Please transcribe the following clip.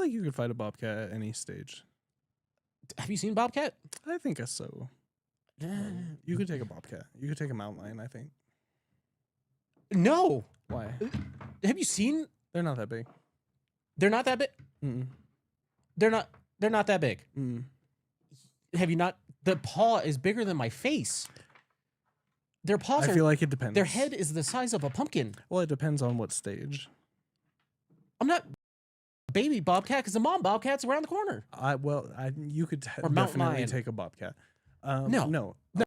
like you could fight a bobcat at any stage. Have you seen Bobcat? I think so. You could take a bobcat. You could take a mountain lion, I think. No. Why? Have you seen? They're not that big. They're not that big. Mm-mm. They're not that big. Mm. Have you not? The paw is bigger than my face. Their paws I are. feel like it depends. Their head is the size of a pumpkin. Well, it depends on what stage. I'm not baby bobcat because the mom bobcat's around the corner. You could Or mountain definitely lion. take a bobcat. No. No.